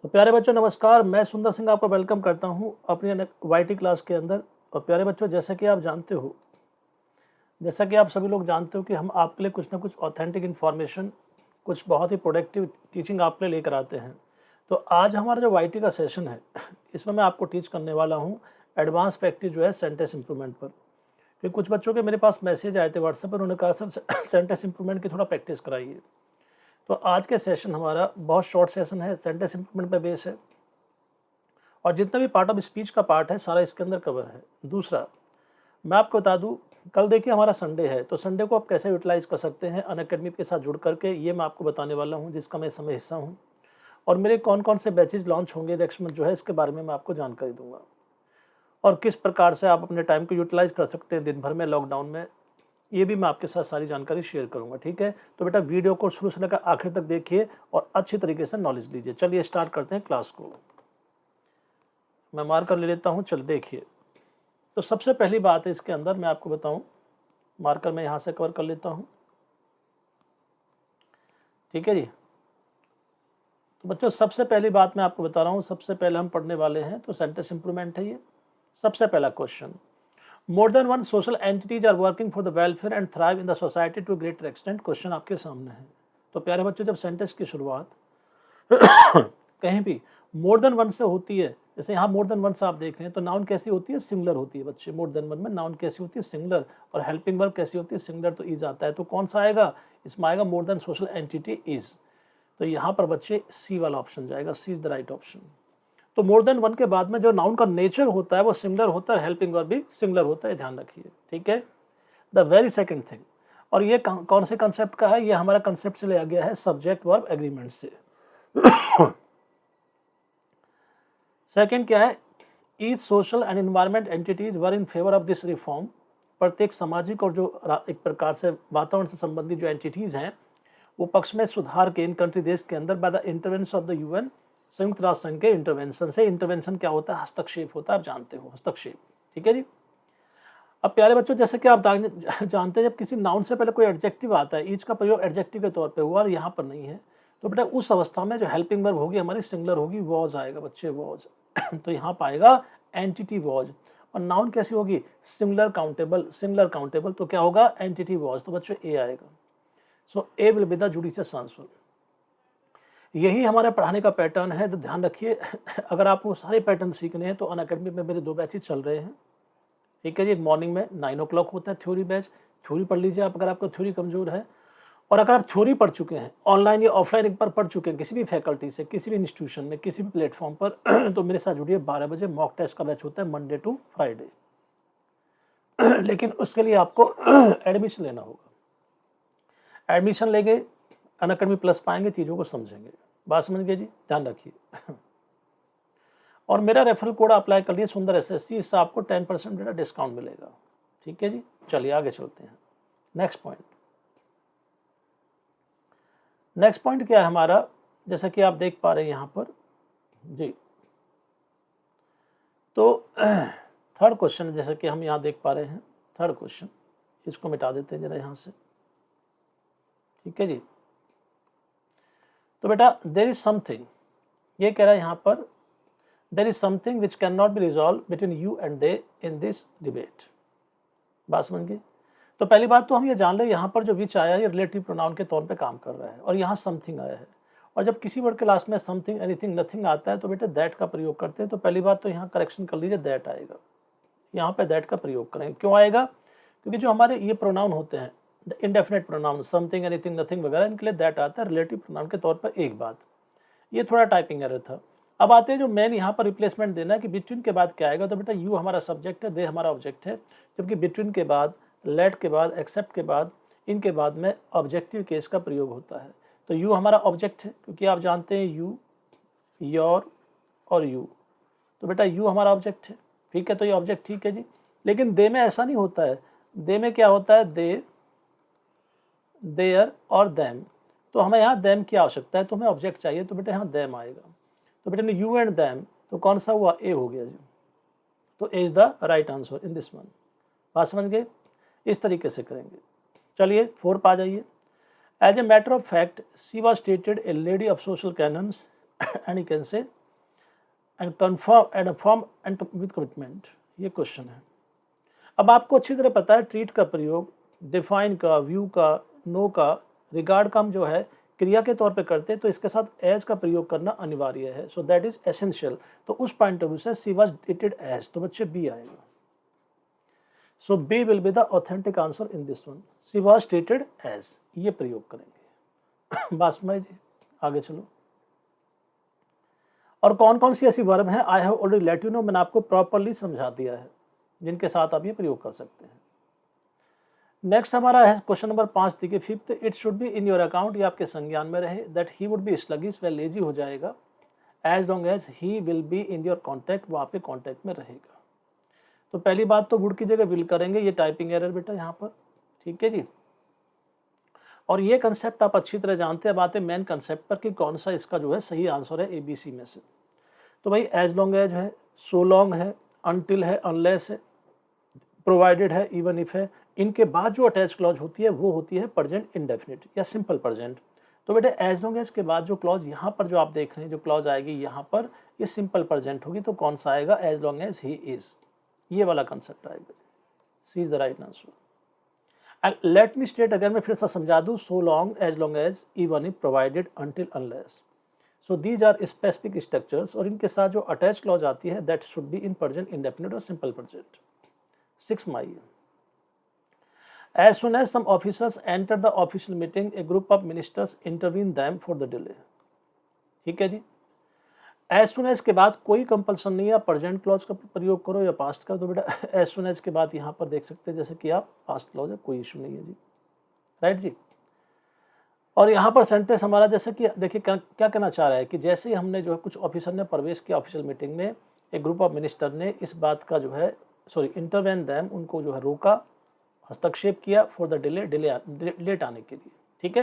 तो प्यारे बच्चों नमस्कार, मैं सुंदर सिंह आपका वेलकम करता हूं अपनी वाईटी क्लास के अंदर। और प्यारे बच्चों जैसा कि आप सभी लोग जानते हो कि हम आपके लिए कुछ ना कुछ ऑथेंटिक इन्फॉर्मेशन, कुछ बहुत ही प्रोडक्टिव टीचिंग आपके लिए लेकर आते हैं। तो आज हमारा जो वाईटी का सेशन है इसमें मैं आपको टीच करने वाला हूँ एडवांस प्रैक्टिस जो है सेंटेंस इंप्रूवमेंट पर। फिर कुछ बच्चों के मेरे पास मैसेज आए थे व्हाट्सएप पर, उन्होंने कहा सर सेंटेंस इंप्रूवमेंट की थोड़ा प्रैक्टिस कराइए। तो आज के सेशन हमारा बहुत शॉर्ट सेशन है, सेंटेंस इंप्रूवमेंट पर बेस है और जितना भी पार्ट ऑफ स्पीच का पार्ट है सारा इसके अंदर कवर है। दूसरा, मैं आपको बता दूं, कल देखिए हमारा संडे है, तो संडे को आप कैसे यूटिलाइज कर सकते हैं अनअकैडमी के साथ जुड़ करके, ये मैं आपको बताने वाला हूं, जिसका मैं इस समय हिस्सा हूं। और मेरे कौन कौन से बैचेज लॉन्च होंगे नेक्स्ट मंथ जो है, इसके बारे में मैं आपको जानकारी दूंगा और किस प्रकार से आप अपने टाइम को यूटिलाइज कर सकते हैं दिन भर में लॉकडाउन में, ये भी मैं आपके साथ सारी जानकारी शेयर करूंगा। ठीक है, तो बेटा वीडियो को शुरू से लेकर आखिर तक देखिए और अच्छी तरीके से नॉलेज लीजिए। चलिए स्टार्ट करते हैं क्लास को। मैं मार्कर ले लेता हूं, चल देखिए। तो सबसे पहली बात है इसके अंदर मैं आपको बताऊं, मार्कर मैं यहां से कवर कर लेता हूं। ठीक है जी। तो बच्चों सबसे पहली बात मैं आपको बता रहा हूं, सबसे पहले हम पढ़ने वाले हैं तो सेंटेंस इंप्रूवमेंट है ये। सबसे पहला question, more than one social entities are working for the welfare and thrive in the society to greater extent. Question आपके सामने है। तो प्यारे बच्चों, जब सेंटेंस की शुरुआत कहीं भी मोर देन वन से होती है, जैसे यहाँ मोर देन वन से आप देख रहे हैं, तो नाउन कैसी होती है? सिंगुलर होती है बच्चे। मोर देन वन में नाउन कैसी होती है? सिंगुलर। और हेल्पिंग वर्ब कैसी होती है? सिंगुलर। तो इज आता है, तो कौन सा आएगा इसमें? आएगा more than social entity is. तो यहाँ पर बच्चे सी वाला ऑप्शन जाएगा, सी इज द राइट ऑप्शन। तो मोर देन वन के बाद में जो नाउन का नेचर होता है वो सिंगुलर होता है, हेल्पिंग वर्ब भी सिंगुलर होता है, ध्यान रखिए। ठीक है, द वेरी सेकंड थिंग। और ये कौन से कंसेप्ट का है? ये हमारा कंसेप्ट से लिया गया है सब्जेक्ट वर्ब एग्रीमेंट से। सेकंड क्या है? Each social and environment entities were in favour of this reform. प्रत्येक सामाजिक और जो एक प्रकार से वातावरण से संबंधित जो एंटिटीज हैं वो पक्ष में सुधार के इन कंट्री देश के अंदर by the intervention of the UN, संयुक्त राष्ट्र संघ के इंटरवेंशन से। इंटरवेंशन क्या होता है? हस्तक्षेप होता है, आप जानते हो, हस्तक्षेप। ठीक है जी। अब प्यारे बच्चों, जैसे कि आप जानते हैं, जब किसी नाउन से पहले कोई एडजेक्टिव आता है, ईच का प्रयोग एडजेक्टिव के तौर पे हुआ और यहाँ पर नहीं है, तो बेटा उस अवस्था में जो हेल्पिंग वर्ब होगी हमारी सिंगुलर होगी, वॉज आएगा बच्चे, वॉज। तो यहाँ पाएगा एंटिटी वॉज। और नाउन कैसी होगी? सिंगुलर काउंटेबल, सिंगुलर काउंटेबल, तो क्या होगा? Entity was. तो बच्चों ए आएगा। So A will be the judicious answer. यही हमारे पढ़ाने का पैटर्न है, तो ध्यान रखिए। अगर आपको सारे पैटर्न सीखने हैं तो अनअकैडमी में मेरे 2 बैचेज चल रहे हैं। ठीक है जी, एक मॉर्निंग में 9 o'clock होता है थ्योरी बैच, थ्योरी पढ़ लीजिए आप अगर आपका थ्योरी कमजोर है। और अगर आप थ्योरी पढ़ चुके हैं, ऑनलाइन या ऑफलाइन एक बार पढ़ चुके हैं किसी भी फैकल्टी से, किसी भी इंस्टीट्यूशन में, किसी भी प्लेटफॉर्म पर, तो मेरे साथ जुड़िए। 12 बजे मॉक टेस्ट का बैच होता है मंडे टू फ्राइडे। लेकिन उसके लिए आपको एडमिशन लेना होगा। एडमिशन लेंगे, अनअकैडमी प्लस पाएंगे, चीज़ों को समझेंगे। बात समझ गए जी, ध्यान रखिए। और मेरा रेफरल कोड अप्लाई कर लिए सुंदर SSC, इससे आपको 10% डेटा डिस्काउंट मिलेगा। ठीक है जी, चलिए आगे चलते हैं। नेक्स्ट पॉइंट क्या है हमारा? जैसा कि आप देख पा रहे हैं यहाँ पर जी, तो थर्ड क्वेश्चन, जैसा कि हम यहाँ देख पा रहे हैं, थर्ड क्वेश्चन, इसको मिटा देते हैं जरा यहाँ से। ठीक है जी। तो बेटा देयर इज समथिंग, ये कह रहा है यहाँ पर, there is something which can not be resolve between you and they in this debate. बात समझ गए? तो पहली बात तो हम ये जान लें, यहाँ पर जो विच आया है ये रिलेटिव प्रोनाउन के तौर पे काम कर रहा है और यहाँ समथिंग आया है। और जब किसी वर्ड के लास्ट में समथिंग, एनीथिंग, नथिंग आता है तो बेटे दैट का प्रयोग करते हैं। तो पहली बात तो यहाँ करेक्शन कर लीजिए, दैट आएगा। यहाँ पे दैट का प्रयोग करेंगे। क्यों आएगा? क्योंकि जो हमारे ये प्रोनाउन होते हैं, indefinite pronoun, something, anything, nothing वगैरह, इनके लिए दैट आता है रिलेटिव प्रोनाउन के तौर पर। एक बात, ये थोड़ा टाइपिंग एरर था। अब आते हैं जो मेन यहाँ पर रिप्लेसमेंट देना है कि बिटवीन के बाद क्या आएगा। तो बेटा यू हमारा सब्जेक्ट है, दे हमारा ऑब्जेक्ट है, जबकि बिटवीन के बाद, लेट के बाद, एक्सेप्ट के बाद, इनके बाद में ऑब्जेक्टिव केस का प्रयोग होता है। तो यू हमारा ऑब्जेक्ट है, क्योंकि आप जानते हैं यू, योर और यू, तो बेटा यू हमारा ऑब्जेक्ट है। ठीक है, तो ये ऑब्जेक्ट ठीक है जी। लेकिन दे में ऐसा नहीं होता है। दे में क्या होता है? दे, देयर और देम। तो हमें यहाँ देम की आवश्यकता है, तो हमें ऑब्जेक्ट चाहिए, तो बेटा यहाँ देम आएगा। तो बेटा यू एंड देम, तो कौन सा हुआ? ए हो गया जी। तो A is the right answer in this one. बात समझ गए? इस तरीके से करेंगे। चलिए 4 पे आ जाइए। As a matter of fact she was stated a lady of social canons and you can say and confirm and with commitment, ये क्वेश्चन है। अब आपको अच्छी तरह पता है ट्रीट का प्रयोग डिफाइन का, व्यू का, नो का, रिगार्ड का हम जो है क्रिया के तौर पे करते हैं, तो इसके साथ एज का प्रयोग करना अनिवार्य है। So that is essential. तो उस पॉइंट ऑफ व्यू से सी वाज ट्रीटेड एज, तो बच्चे बी आएगा। So B will be the authentic answer in this one. C was treated as, ये प्रयोग करेंगे। बात समझ जी, आगे चलो। और कौन कौन सी ऐसी वर्ब हैं, I have already let you know, मैंने आपको प्रॉपरली समझा दिया है, जिनके साथ आप ये प्रयोग कर सकते हैं। नेक्स्ट हमारा है क्वेश्चन नंबर 5, देखिए 5th, it should be in your account, ये आपके संज्ञान में रहे, that he would be sluggish, वह लेजी हो जाएगा, as long as he will be in your contact, वो आपके कॉन्टैक्ट में रहेगा। तो पहली बात तो वुड की जगह विल करेंगे, ये टाइपिंग एरर बेटा यहाँ पर, ठीक है जी। और ये कंसेप्ट आप अच्छी तरह जानते हैं, बात है मेन कंसेप्ट पर कि कौन सा इसका जो है सही आंसर है ABC में से। तो भाई एज लॉन्ग एज है, सो लॉन्ग है, अनटिल है, अनलेस है, प्रोवाइडेड है, इवन इफ है, इनके बाद जो अटैच क्लॉज होती है वो होती है प्रेजेंट इंडेफिनिट या सिंपल प्रेजेंट। तो बेटा एज लॉन्ग एज के बाद जो क्लॉज यहाँ पर जो आप देख रहे हैं, जो क्लॉज आएगी यहाँ पर, ये सिंपल प्रेजेंट होगी, तो कौन सा आएगा, as long as he is, ये वाला कंसेप्ट आएगा। C is the right answer. And let me state, अगर मैं फिर से समझा दूँ, so long as even if, provided, until, unless. So these are specific structures, और इनके साथ जो अटैच क्लॉज आती है that should be in present indefinite और simple present. 6 my, as soon as some officers enter the official meeting, a group of ministers intervene them for the delay। ठीक है जी। as soon as के बाद कोई compulsion नहीं है, present clause का प्रयोग करो या पास्ट का, तो बेटा as soon as के बाद यहाँ पर देख सकते हैं जैसे कि आप पास्ट क्लॉज है, कोई इशू नहीं है जी, राइट जी। और यहाँ पर सेंटेंस हमारा जैसे कि देखिए क्या कहना चाह रहा है कि जैसे ही हमने जो है कुछ ऑफिसर ने प्रवेश किया ऑफिशियल मीटिंग में, एक ग्रुप ऑफ मिनिस्टर ने इस बात का जो है इंटरवेन दैम, उनको जो है रोका, हस्तक्षेप किया, फॉर द डिले, लेट आने के लिए। ठीक है,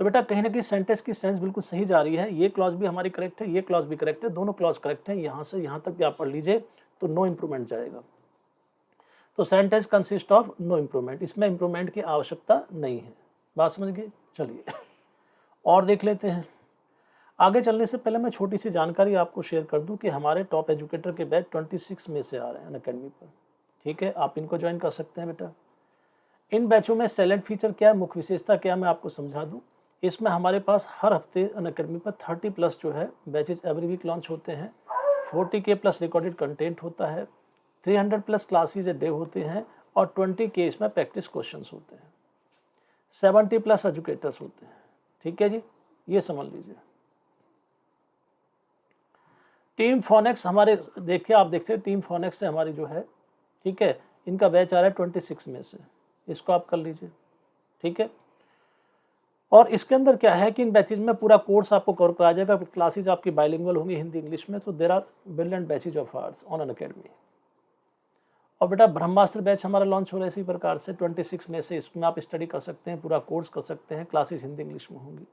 तो बेटा कहीं ना कहीं सेंटेंस की सेंस बिल्कुल सही जा रही है। ये क्लॉज भी हमारी करेक्ट है, ये क्लॉज भी करेक्ट है, दोनों क्लॉज करेक्ट है। यहाँ से यहाँ तक भी आप पढ़ लीजिए तो नो इम्प्रूवमेंट जाएगा। तो sentence consist of no improvement, इसमें इम्प्रूवमेंट की आवश्यकता नहीं है। बात समझ गए। चलिए और देख लेते हैं। आगे चलने से पहले मैं छोटी सी जानकारी आपको शेयर कर दूं कि हमारे टॉप एजुकेटर के बैच 26 में से आ रहे हैं अनअकैडमी पर। ठीक है, आप इनको ज्वाइन कर सकते हैं बेटा। इन बैचों में साइलेंट फीचर क्या है, मुख्य विशेषता क्या है, मैं आपको समझा दूं। इसमें हमारे पास हर हफ्ते अनअकैडमी पर 30+ जो है बैचेज एवरी वीक लॉन्च होते हैं। 40K+ रिकॉर्डेड कंटेंट होता है, 300+ क्लासेज ए डे होते हैं, और 20K इसमें प्रैक्टिस क्वेश्चंस होते हैं, 70+ एजुकेटर्स होते हैं। ठीक है जी, ये समझ लीजिए। टीम फोनेक्स हमारे देखिए, आप देखते हैं टीम फोनेक्स से हमारी जो है, ठीक है, इनका बैच आ रहा है 26 में से, इसको आप कर लीजिए। ठीक है, और इसके अंदर क्या है कि इन बैचेज में पूरा कोर्स आपको कवर कराया जाएगा। क्लासेज आपकी बाइलिंगुअल होंगी हिंदी इंग्लिश में। तो there are brilliant batches of arts on Unacademy. और बेटा ब्रह्मास्त्र बैच हमारा लॉन्च हो रहा है इसी प्रकार से 26 में से। इसमें आप स्टडी कर सकते हैं, पूरा कोर्स कर सकते हैं, क्लासेज हिंदी इंग्लिश में होंगी।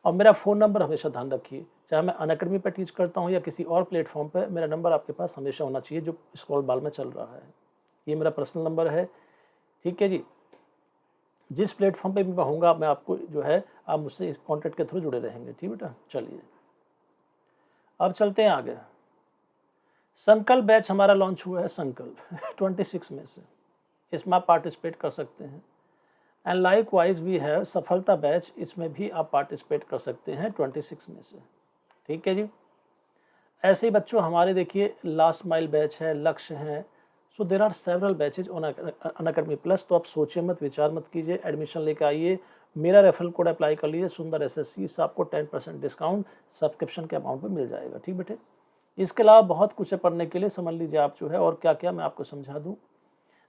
और मेरा फ़ोन नंबर हमेशा ध्यान रखिए, चाहे मैं अनअकैडमी पर टीच करता हूँ या किसी और प्लेटफॉर्म पर, मेरा नंबर आपके पास हमेशा होना चाहिए जो स्क्रॉल बार में चल रहा है। ये मेरा पर्सनल नंबर है। ठीक है जी, जिस प्लेटफॉर्म पे मैं होऊंगा मैं आपको जो है, आप मुझसे इस कॉन्टैक्ट के थ्रू जुड़े रहेंगे। ठीक बेटा, चलिए अब चलते हैं आगे। संकल्प बैच हमारा लॉन्च हुआ है, संकल्प 26 में से, इसमें आप पार्टिसिपेट कर सकते हैं। And likewise we have Safalta batch, इसमें भी आप पार्टिसिपेट कर सकते हैं 26 में से। ठीक है जी, ऐसे ही बच्चों हमारे देखिए लास्ट माइल बैच है, लक्ष्य है। So there are several batches on Unacademy plus. तो आप सोचिए मत, विचार मत कीजिए, एडमिशन लेकर आइए, मेरा रेफरल कोड अप्लाई कर लीजिए, सुंदर SSC, इससे आपको 10% डिस्काउंट सब्सक्रिप्शन के अमाउंट में मिल जाएगा। ठीक बेटे, इसके अलावा बहुत कुछ है पढ़ने के लिए, समझ लीजिए आप जो है। और क्या क्या मैं आपको समझा दूँ।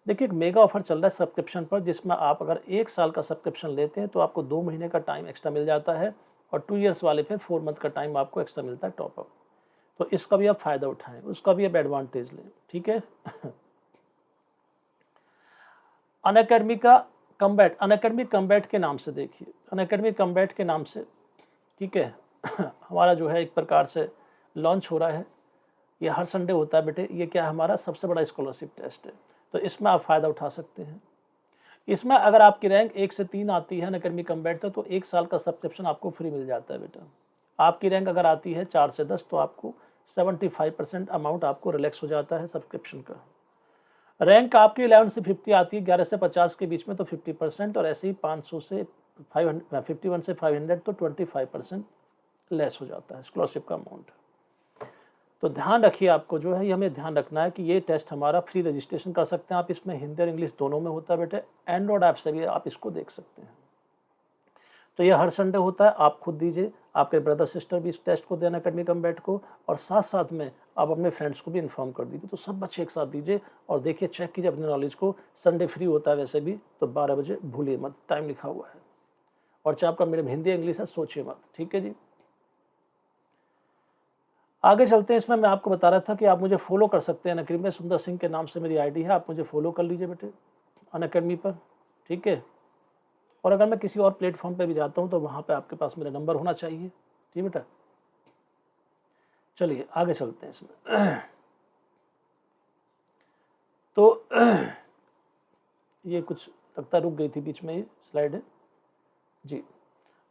देखिए एक मेगा ऑफर चल रहा है सब्सक्रिप्शन पर, जिसमें आप अगर 1 साल का सब्सक्रिप्शन लेते हैं तो आपको 2 महीने का टाइम एक्स्ट्रा मिल जाता है, और 2 ईयर्स वाले पे 4 मंथ का टाइम आपको एक्स्ट्रा मिलता है टॉपअप। तो इसका भी आप फ़ायदा उठाएं, उसका भी आप एडवांटेज लें। ठीक है अनअकैडमी का कम्बैट, अनअकैडमी कम्बैट के नाम से देखिए, अनअकैडमी कम्बैट के नाम से, ठीक है हमारा जो है एक प्रकार से लॉन्च हो रहा है। ये हर संडे होता है बेटे। ये क्या है, हमारा सबसे बड़ा स्कॉलरशिप टेस्ट है, तो इसमें आप फ़ायदा उठा सकते हैं। इसमें अगर आपकी रैंक 1 से 3 आती है अनअकैडमी कम्बैट तक, तो 1 साल का सब्सक्रिप्शन आपको फ्री मिल जाता है बेटा। आपकी रैंक अगर आती है 4 से 10 तो आपको 75% अमाउंट आपको रिलैक्स हो जाता है सब्सक्रिप्शन का। रैंक आपकी 11 से 50 आती है, 11 से 50 के बीच में तो 50%, और ऐसे ही 500 से 500 51 से 500 तो 25% लेस हो जाता है स्कॉलरशिप का अमाउंट। तो ध्यान रखिए, आपको जो है ये हमें ध्यान रखना है कि ये टेस्ट हमारा फ्री रजिस्ट्रेशन कर सकते हैं आप, इसमें हिंदी और इंग्लिश दोनों में होता है बेटे। एंड्रॉइड ऐप से भी आप इसको देख सकते हैं। तो ये हर संडे होता है, आप खुद दीजिए, आपके ब्रदर सिस्टर भी इस टेस्ट को देना अकेडमी कम्बैट को, और साथ साथ में आप अपने फ्रेंड्स को भी इन्फॉर्म कर दीजिए। तो सब बच्चे एक साथ दीजिए और देखिए, चेक कीजिए अपनी नॉलेज को। संडे फ्री होता है वैसे भी, तो 12 बजे भूलिए मत, टाइम लिखा हुआ है। और चाहे आपका मीडियम हिंदी इंग्लिश है, सोचिए मत, ठीक है जी। आगे चलते हैं। इसमें मैं आपको बता रहा था कि आप मुझे फॉलो कर सकते हैं अनअकैडमी में, सुंदर सिंह के नाम से मेरी आईडी है, आप मुझे फॉलो कर लीजिए बेटे अनअकैडमी पर, ठीक है। और अगर मैं किसी और प्लेटफॉर्म पे भी जाता हूं तो वहां पे आपके पास मेरा नंबर होना चाहिए, ठीक बेटा। चलिए आगे चलते हैं इसमें। तो ये कुछ लगता रुक गई थी बीच में, ये स्लाइड है जी।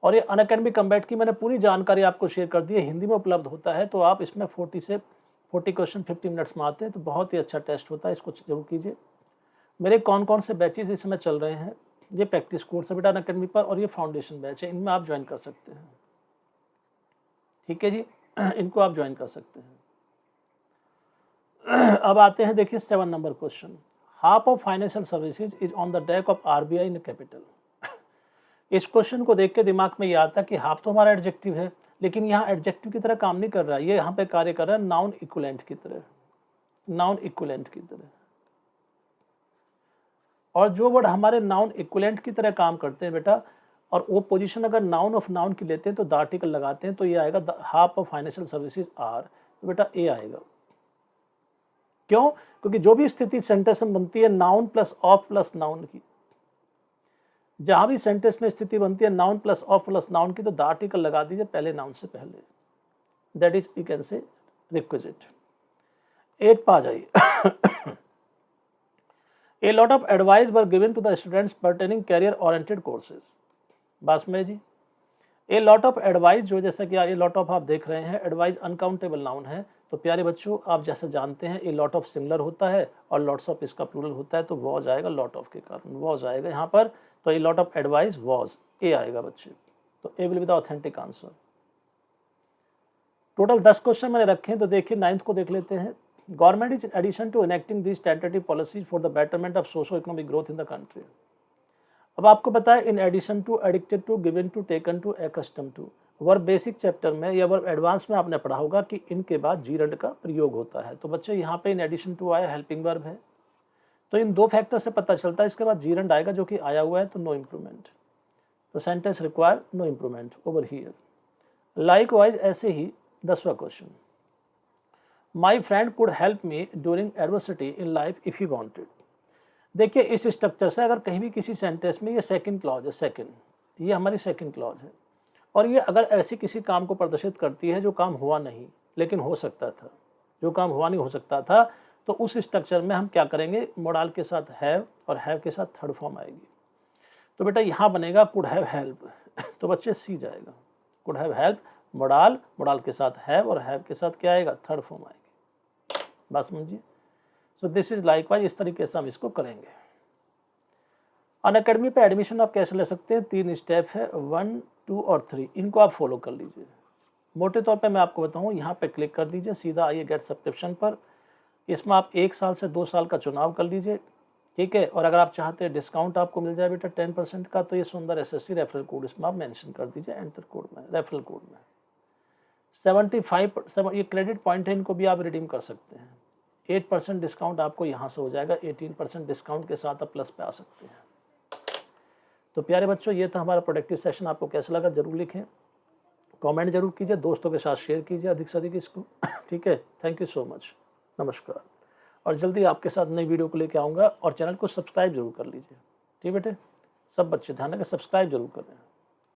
और ये अनअकैडमी कम्बैट की मैंने पूरी जानकारी आपको शेयर कर दी है, हिंदी में उपलब्ध होता है। तो आप इसमें 40 से 40 क्वेश्चन 50 मिनट्स में आते हैं, तो बहुत ही अच्छा टेस्ट होता है, इसको जरूर कीजिए। मेरे कौन कौन से बैचेस इस समय चल रहे हैं, ये प्रैक्टिस कोर्स है बेटा अनअकैडमी पर, और ये फाउंडेशन बैच है, इनमें आप ज्वाइन कर सकते हैं, ठीक है जी। इनको आप ज्वाइन कर सकते हैं। अब आते हैं, देखिए 7 number question. Half of financial services is on the deck of RBI in capital. इस क्वेश्चन को देख के दिमाग में ये आता है कि हाफ तो हमारा एडजेक्टिव है, लेकिन यहाँ एडजेक्टिव की तरह काम नहीं कर रहा है, ये यहाँ पे कार्य कर रहा है नाउन इक्विवेलेंट की तरह, नाउन इक्विवेलेंट की तरह। और जो वर्ड हमारे नाउन इक्विवेलेंट की तरह काम करते हैं बेटा, और वो पोजीशन अगर नाउन ऑफ नाउन की लेते हैं तो द आर्टिकल लगाते हैं, तो ये आएगा half of financial services are, तो बेटा ए आएगा। क्यों? क्योंकि जो भी स्थिति सेंटेंस में बनती है noun plus of plus noun की, जहां भी सेंटेंस में स्थिति बनती है noun plus of plus noun की, तो द आर्टिकल लगा दीजिए पहले नाउन से पहले, दैट इज यू कैन से रिक्विजिट। 8 पा जाइए। A lot of advice were given to the students pertaining career oriented courses। बस में जी, ए लॉट ऑफ एडवाइस, जो जैसा कि ए लॉट ऑफ आप देख रहे हैं, एडवाइस अनकाउंटेबल नाउन है, तो प्यारे बच्चों आप जैसे जानते हैं ए लॉट ऑफ सिमिलर होता है और लॉट्स ऑफ इसका प्लूरल होता है, तो वॉज आएगा लॉट ऑफ के कारण, वॉज आएगा यहाँ पर, तो A lot of advice was, A आएगा बच्चे, तो A will be the authentic answer. Total 10 question मैंने रखे हैं, तो देखिए 9th को देख लेते हैं। Government is addition to enacting these tentative policies for the betterment of socio economic growth in the country. अब आपको पता है in addition to, addicted to, given to, taken to, accustom to. Verb basic chapter में या verb advance में आपने पढ़ा होगा कि इनके बाद जीरंड का प्रयोग होता है। तो बच्चे यहाँ पे इन एडिशन टू आया, हेल्पिंग वर्ब है, तो इन 2 फैक्टर से पता चलता है। इसके बाद जीरंड आएगा जो कि आया हुआ है, तो नो इम्प्रूवमेंट, तो sentence require no improvement over here. Likewise ऐसे ही 10वां question, my friend could help me during adversity in life if he wanted. देखिए इस स्ट्रक्चर से अगर कहीं भी किसी सेंटेंस में, ये सेकंड क्लॉज है, सेकंड, ये हमारी सेकंड क्लॉज है, और ये अगर ऐसी किसी काम को प्रदर्शित करती है जो काम हुआ नहीं लेकिन हो सकता था, जो काम हुआ नहीं हो सकता था, तो उस स्ट्रक्चर में हम क्या करेंगे, मोडाल के साथ हैव और हैव के साथ थर्ड फॉर्म आएगी। तो बेटा यहाँ बनेगा कुड हैव हेल्प, तो बच्चे सी जाएगा, could have help, modal, modal के साथ हैव और हैव के साथ क्या आएगा, थर्ड फॉर्म आएगी। बात समझिए। सो दिस इज लाइकवाइज, इस तरीके से हम इसको करेंगे। अनअकैडमी पे एडमिशन आप कैसे ले सकते हैं, 3 स्टेप है, 1, 2 और 3, इनको आप फॉलो कर लीजिए। मोटे तौर पे मैं आपको बताऊं, यहाँ पे क्लिक कर दीजिए, सीधा आइए गेट सब्सक्रिप्शन पर। इसमें आप 1 साल से 2 साल का चुनाव कर लीजिए, ठीक है। और अगर आप चाहते हैं डिस्काउंट आपको मिल जाए बेटा 10% का, तो ये सुंदर एसएससी रेफरल कोड इसमें आप मेंशन कर दीजिए, एंटर कोड में, रेफरल कोड में 75, ये क्रेडिट पॉइंट है, इनको भी आप रिडीम कर सकते हैं। 8% डिस्काउंट आपको यहाँ से हो जाएगा, 18% डिस्काउंट के साथ आप प्लस पे आ सकते हैं। तो प्यारे बच्चों, ये था हमारा प्रोडक्टिव सेशन, आपको कैसा लगा जरूर लिखें, कमेंट जरूर कीजिए, दोस्तों के साथ शेयर कीजिए अधिक से अधिक इसको, ठीक है। थैंक यू सो मच, नमस्कार। और जल्दी आपके साथ नई वीडियो को लेके आऊँगा, और चैनल को सब्सक्राइब जरूर कर लीजिए, ठीक बेटे। सब बच्चे ध्यान रखें, सब्सक्राइब जरूर करें।